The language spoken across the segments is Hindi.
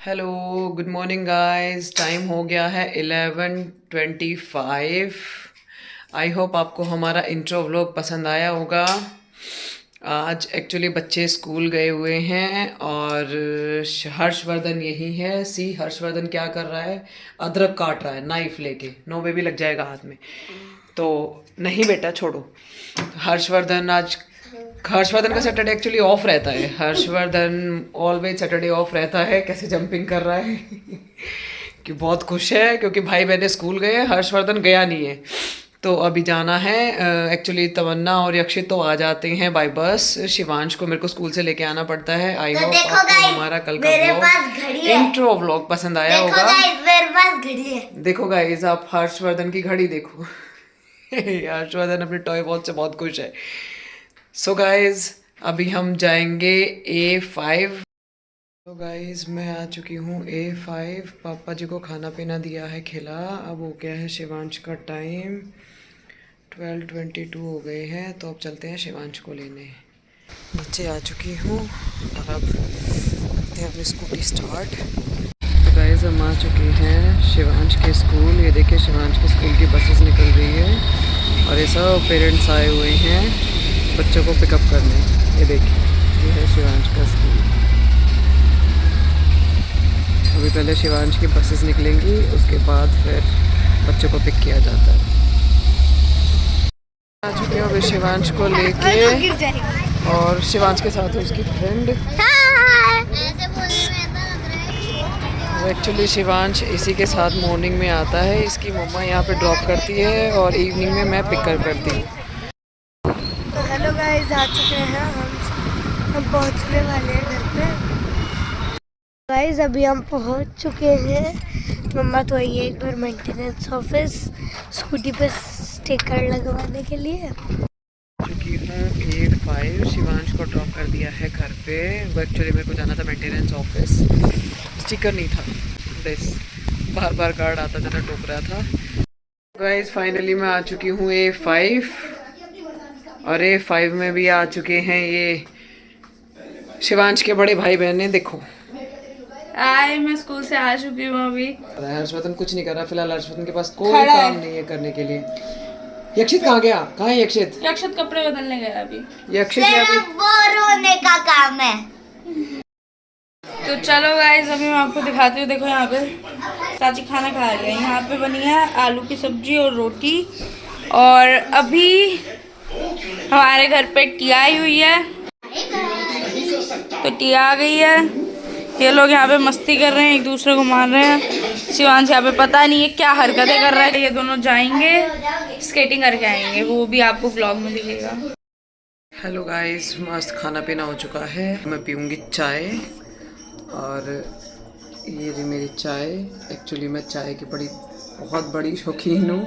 Hello, good morning guys. Time हो गया है 11:25। आई होप आपको हमारा इंट्रो व्लॉग पसंद आया होगा। आज एक्चुअली बच्चे स्कूल गए हुए हैं और हर्षवर्धन यही है। सी हर्षवर्धन क्या कर रहा है? अदरक काट रहा है नाइफ लेके। नो बेबी, लग जाएगा हाथ में। तो नहीं बेटा, छोड़ो। हर्षवर्धन का सैटरडे एक्चुअली ऑफ रहता है। हर्षवर्धन ऑलवेज सैटरडे ऑफ रहता है। कैसे जंपिंग कर रहा है कि बहुत खुश है क्योंकि भाई बहने स्कूल गए हैं, हर्षवर्धन गया नहीं है। तो अभी जाना है। एक्चुअली तमन्ना और यक्षित तो आ जाते हैं बाय बस। शिवांश को मेरे को स्कूल से लेके आना पड़ता है। आई होप आपको हमारा कल का व्लॉग इंट्रो व्लॉग पसंद आया होगा। मेरे पास घड़ी है। देखो गाइस, आप हर्षवर्धन की घड़ी देखो। हर्षवर्धन अपने टॉय वॉच से बहुत खुश है। सो गाइज, अभी हम जाएंगे A5। तो गाइज, मैं आ चुकी हूँ A5। पापा जी को खाना पीना दिया है, खिला। अब हो गया है शिवांश का टाइम। 12:22 हो गए हैं। तो अब चलते हैं शिवांश को लेने। नीचे आ चुकी हूँ और अब करते हैं अपनी स्कूटी स्टार्ट। तो गाइज, हम आ चुके हैं शिवांश के स्कूल। ये देखिए, शिवांश के स्कूल की बसेस निकल रही है और ये सब पेरेंट्स आए हुए हैं बच्चों को पिकअप करने। ये देखिए, ये है शिवांश का स्कूल। अभी पहले शिवांश की बसेस निकलेंगी, उसके बाद फिर बच्चों को पिक किया जाता है। आ चुके हैं अभी शिवांश को लेके और शिवांश के साथ है उसकी फ्रेंड। एक्चुअली शिवांश इसी के साथ मॉर्निंग में आता है। इसकी मम्मा यहाँ पे ड्रॉप करती है और इवनिंग में मैं पिक करती हूँ। तो हेलो गाइस, आ चुके हैं हम पहुंचने वाले हैं घर पे। गाइस, अभी हम पहुंच चुके हैं। मम्मा तो आई है एक बार मेंटेनेंस ऑफिस स्कूटी पे स्टिकर लगवाने के लिए। चुकी हूँ A5। शिवांश को ड्रॉप कर दिया है घर पे। वो एक्चुअली मेरे को जाना था मेंटेनेंस ऑफिस। स्टिकर नहीं था, बस बार बार गार्ड आता था, टोक रहा था। गाइस, फाइनली मैं आ चुकी हूँ A5 और A5 में भी आ चुके हैं ये शिवांश के बड़े भाई बहन। देखो, मैं स्कूल से आ चुकी हूँ अभी। हर्षवर्धन कुछ नहीं कर रहा फिलहाल। हर्षवर्धन के पास कोई काम नहीं है करने के लिए। यक्षित कहाँ गया? कहाँ है यक्षित? यक्षित कपड़े बदलने गया अभी। यक्षित अभी वो रोने का काम है। तो चलो गाइस, अभी मैं आपको दिखाती हूँ। देखो यहाँ पे चाची खाना खा रही है। यहाँ पे बनी है आलू की सब्जी और रोटी। और अभी हमारे घर पे टिया आई हुई है, तो टिया आ गई है। ये लोग यहाँ पे मस्ती कर रहे हैं, एक दूसरे को मार रहे हैं। शिवांश यहाँ पे पता नहीं है क्या हरकतें कर रहा है। ये दोनों जाएंगे स्केटिंग करके आएंगे, वो भी आपको व्लॉग में दिखेगा। हेलो गाइस, मस्त खाना पीना हो चुका है। मैं पीऊँगी चाय और ये रही मेरी चाय। एक्चुअली मैं चाय की बहुत बड़ी शौकीन हूँ।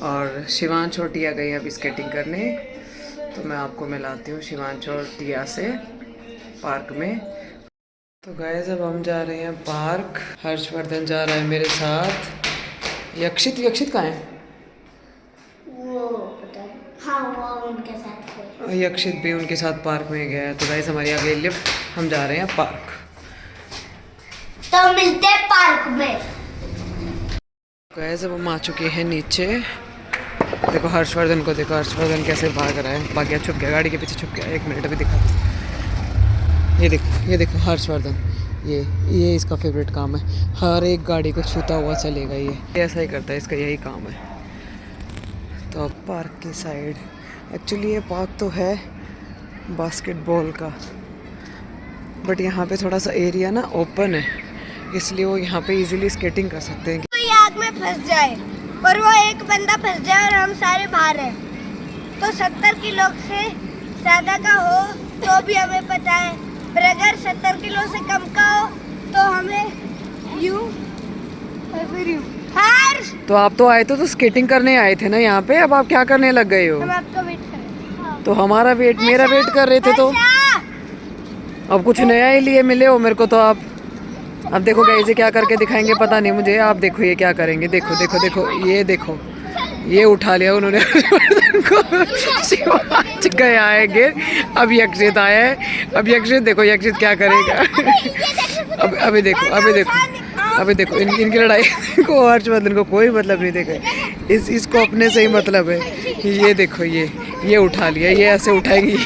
और शिवांश और टिया गई अभी स्केटिंग करने, तो मैं आपको मिलाती हूँ शिवांश और टिया से पार्क में। तो गाइस, अब हम जा रहे हैं पार्क। हर्षवर्धन जा रहा है मेरे साथ। यक्षित कहाँ है? वो पता नहीं। हाँ, वो उनके साथ है। यक्षित भी उनके साथ पार्क में गया है। तो गाइस, हमारी आ गई लिफ्ट, हम जा रहे हैं पार्क। तो मिलते हैं पार्क में। गाइस, अब हम आ चुके हैं नीचे। देखो हर्षवर्धन को, देखो हर्षवर्धन कैसे भाग रहा है। भाग गया, छुप गया, गाड़ी के पीछे छुप गया। 1 मिनट अभी दिखाती। ये देखो हर्षवर्धन, ये इसका फेवरेट काम है। हर एक गाड़ी को छूता हुआ चलेगा। ये ऐसा ही करता है, इसका यही काम है। तो अब पार्क की साइड, एक्चुअली ये पार्क तो है बास्केटबॉल का, बट यहाँ पे थोड़ा सा एरिया ना ओपन है, इसलिए वो यहाँ पे इजीली स्केटिंग कर सकते हैं। कोई आग में फंस जाए और वो एक बंदा फंस जाए और हम सारे बाहर हैं, तो 70 किलो से ज़्यादा का हो तो भी हमें पता है, पर अगर 70 किलो से कम का हो तो हमें यूं और फिर यूं। तो आप तो आए थे तो स्केटिंग करने आए थे ना यहाँ पे, अब आप क्या करने लग गए हो? हम आपका वेट कर रहे हैं। तो हमारा वेट, मेरा वेट कर रहे थे। तो अब कुछ नया ही लिए मिले हो मेरे को तो आप। अब देखो गाइस, ये क्या करके दिखाएंगे पता नहीं मुझे। आप देखो ये क्या करेंगे। देखो देखो देखो, ये देखो, ये उठा लिया उन्होंने शिवांश गया है गिर। अब यक्षित आया है। अब यक्षित देखो, यक्षित क्या करेगा। अभी देखो इनकी लड़ाई को हर्षवर्धन को कोई मतलब नहीं देखा, इसको अपने से ही मतलब है। ये देखो ये उठा लिया, ये ऐसे उठाएगी।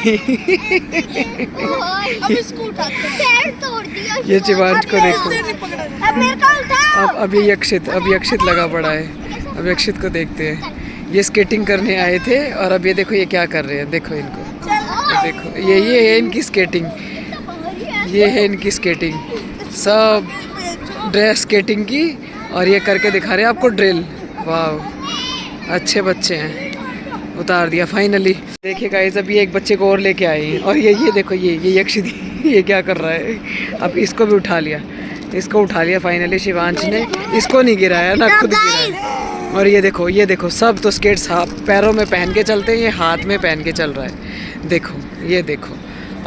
अब इसको उठाते हैं, पैर तोड़ दिया। ये शिवांश को देखो, अब मेरे को उठाओ। अब ये अक्षित लगा पड़ा है। अब अक्षित को देखते हैं, ये स्केटिंग करने आए थे और अब ये देखो ये क्या कर रहे हैं, देखो इनको, ये देखो ये है इनकी स्केटिंग, ये है इनकी स्केटिंग, सब ड्रेस स्केटिंग की और ये करके दिखा रहे हैं आपको ड्रिल। वाह अच्छे बच्चे हैं, उतार दिया फाइनली। देखिए गाइस अभी एक बच्चे को और लेके आए हैं और ये देखो ये अक्षित ये क्या कर रहा है, अब इसको भी उठा लिया फाइनली शिवांश ने, इसको नहीं गिराया ना खुद गिराया। और ये देखो सब तो स्केट्स पैरों में पहन के चलते हैं, ये हाथ में पहन के चल रहा है। देखो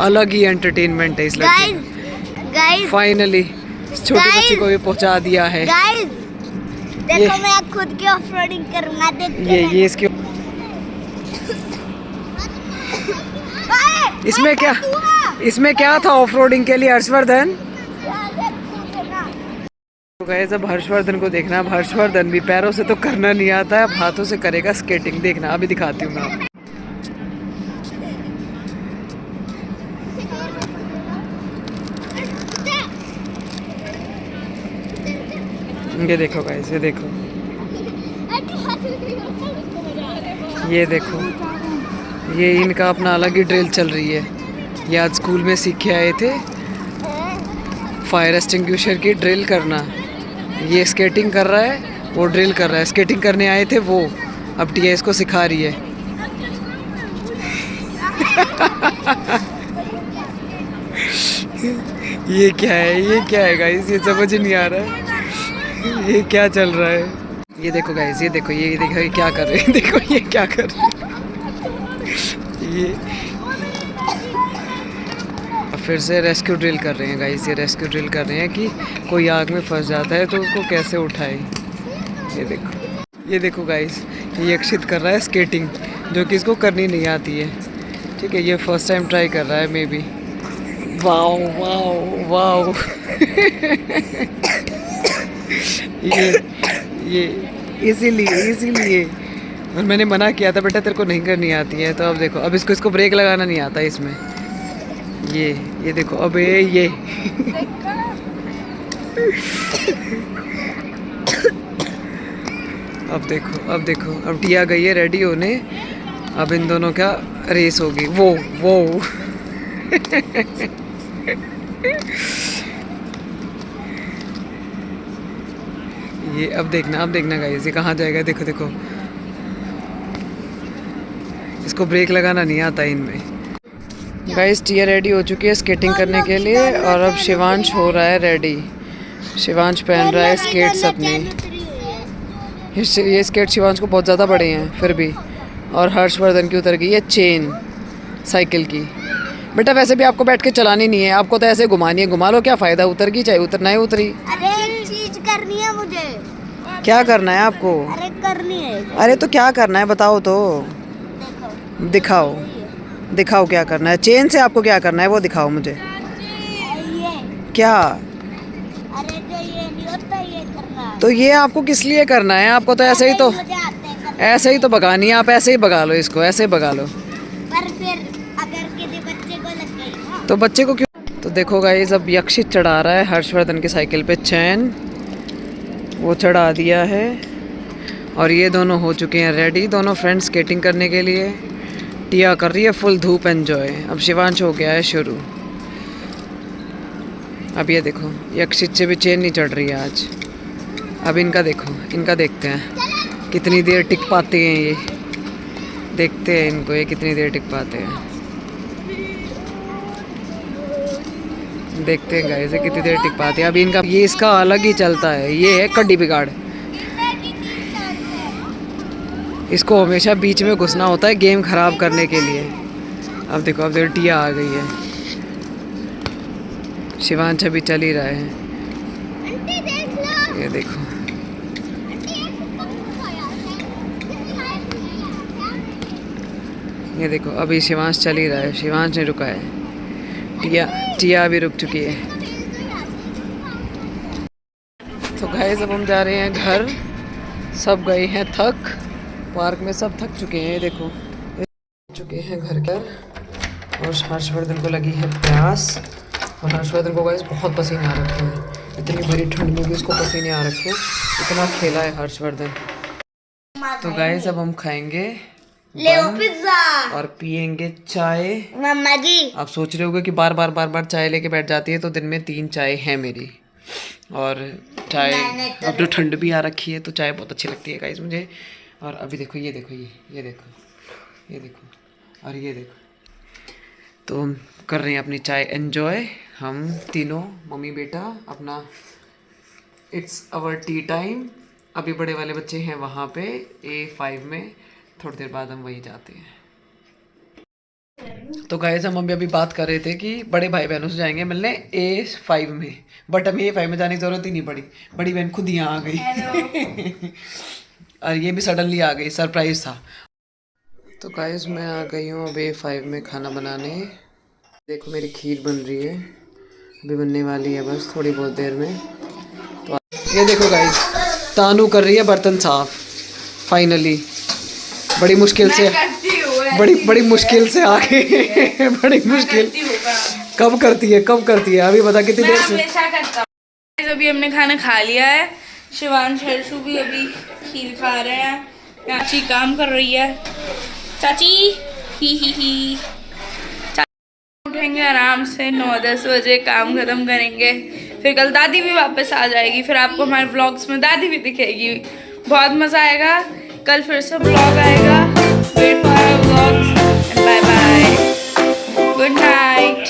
अलग ही एंटरटेनमेंट है इस लड़के में। फाइनली छोटे बच्चे को भी पहुंचा दिया है। देखो मैं खुद की ऑफ रोडिंग करूंगा, देखते हैं। ये इसके इसमें क्या था ऑफ रोडिंग के लिए हर्षवर्धन? तो गाइस अब हर्षवर्धन को देखना, अब हर्षवर्धन भी पैरों से तो करना नहीं आता है, अब हाथों से करेगा स्केटिंग। देखना अभी दिखाती हूँ मैं आपको। ये देखो गाइस, ये देखो ये इनका अपना अलग ही ड्रिल चल रही है। ये आज स्कूल में सीख के आए थे फायर एक्सटिंग्विशर की ड्रिल करना। ये स्केटिंग कर रहा है, वो ड्रिल कर रहा है। स्केटिंग करने आए थे वो, अब टीया इसको सिखा रही है। ये क्या है गाइस, ये समझ नहीं आ रहा है ये क्या चल रहा है। ये देखो गाइस, ये देखो ये क्या कर रहे हैं, देखो ये क्या कर रहे हैं। ये फिर से रेस्क्यू ड्रिल कर रहे हैं गाइस, ये रेस्क्यू ड्रिल कर रहे हैं कि कोई आग में फंस जाता है तो उसको कैसे उठाए। ये देखो गाइस, ये अक्षित कर रहा है स्केटिंग, जो कि इसको करनी नहीं आती है। ठीक है, ये फर्स्ट टाइम ट्राई कर रहा है मे बी। वाओ ये इसीलिए और मैंने मना किया था बेटा तेरे को नहीं करनी आती है। तो अब देखो, अब इसको ब्रेक लगाना नहीं आता इसमें। ये देखो अब ये अब देखो अब टिया गई है रेडी होने। अब इन दोनों का रेस होगी। वो ये अब देखना गाइस, ये कहाँ जाएगा। देखो इसको ब्रेक लगाना नहीं आता इनमें। गाइस टिया रेडी हो चुकी है स्केटिंग करने के लिए और अब शिवांश हो रहा है रेडी। शिवांश पहन रहा है स्केट्स अपने। ये स्केट शिवांश को बहुत ज़्यादा बड़े हैं फिर भी। और हर्षवर्धन की उतर गई है चेन साइकिल की। बेटा वैसे भी आपको बैठ के चलानी नहीं है, आपको तो ऐसे घुमानी है। घुमा लो, क्या फ़ायदा, उतर गई चाहे उतरना है उतरी। अरे चीज करनी है मुझे। क्या करना है आपको? अरे करनी है। अरे तो क्या करना है बताओ तो। दिखाओ क्या करना है। चेन से आपको क्या करना है वो दिखाओ मुझे। ये क्या? अरे जो ये नहीं होता ये करना। तो ये आपको किस लिए करना है? आपको तो ऐसे ही तो भगानी है। आप ऐसे ही भगा लो इसको, ऐसे ही भगा लो। पर फिर अगर किसी बच्चे को लग गई ना तो बच्चे को क्यों? तो देखो गाइस, अब अक्षित चढ़ा रहा है हर्षवर्धन की साइकिल पे चैन। वो चढ़ा दिया है और ये दोनों हो चुके हैं रेडी। दोनों फ्रेंड्स स्केटिंग करने के लिए। टिया कर रही है फुल धूप एंजॉय। अब शिवांश हो गया है शुरू। अब ये देखो, ये अक्षित से भी चेन नहीं चढ़ रही है आज। अब इनका देखते हैं कितनी देर टिक पाते हैं ये। देखते हैं इनको, ये कितनी देर टिक पाते हैं। देखते हैं गाइस, ये कितनी देर टिक पाते हैं। अब इनका ये इसका अलग ही चलता है। ये है कड्डी बिगाड़। इसको हमेशा बीच में घुसना होता है गेम खराब करने के लिए। अब देखो टिया आ गई है। शिवांश अभी चल ही रहा है। ये देखो, ये देखो अभी शिवांश चल ही रहा है। शिवांश ने रुका है। टिया अभी रुक चुकी है। गाइस अब हम जा रहे हैं घर। सब गए हैं थक, पार्क में सब थक चुके हैं। ये देखो चुके हैं घर पर। और हर्षवर्धन को लगी है प्यास। और हर्षवर्धन को गाइस बहुत पसीने आ रखे हैं। इतनी बड़ी ठंड में भी उसको पसीने आ रखे हैं, इतना खेला है हर्षवर्धन। तो गाइस अब हम खाएंगे पिज्जा और पियेंगे चाय। मम्मा जी आप सोच रहे होगे कि बार बार चाय लेके बैठ जाती है, तो दिन में 3 चाय है मेरी। और चाय अब तो ठंड भी आ रखी है, तो चाय बहुत अच्छी लगती है गाइस मुझे। और अभी देखो ये देखो ये देखो ये देखो और ये देखो, तो हम कर रहे हैं अपनी चाय एंजॉय। हम तीनों मम्मी बेटा अपना, इट्स आवर टी टाइम। अभी बड़े वाले बच्चे हैं वहाँ पे A5 में, थोड़ी देर बाद हम वहीं जाते हैं। तो गाइस हम अभी बात कर रहे थे कि बड़े भाई बहनों से जाएंगे मिलने A5 में, बट हमें A5 में जाने की ज़रूरत ही नहीं पड़ी। बड़ी बहन खुद यहाँ आ गई और ये भी सडनली आ गई, सरप्राइज था। तो गाइस मैं आ गई हूँ अब A5 में खाना बनाने। देखो मेरी खीर बन रही है, अभी बनने वाली है बस थोड़ी बहुत देर में। तो ये देखो गाइस तानू कर रही है बर्तन साफ फाइनली, बड़ी मुश्किल से, बड़ी मुश्किल से आके बड़ी मुश्किल। कब करती है अभी बता कितनी देर से। अभी हमने खाना खा लिया है। शिवांश हर्षु भी अभी खीर खा रहे हैं। चाची काम कर रही है, चाची ही उठेंगे आराम से 9-10 बजे, काम खत्म करेंगे। फिर कल दादी भी वापस आ जाएगी, फिर आपको हमारे व्लॉग्स में दादी भी दिखेगी। बहुत मज़ा आएगा। कल फिर से व्लॉग आएगा। Wait for our vlogs and bye bye, good night.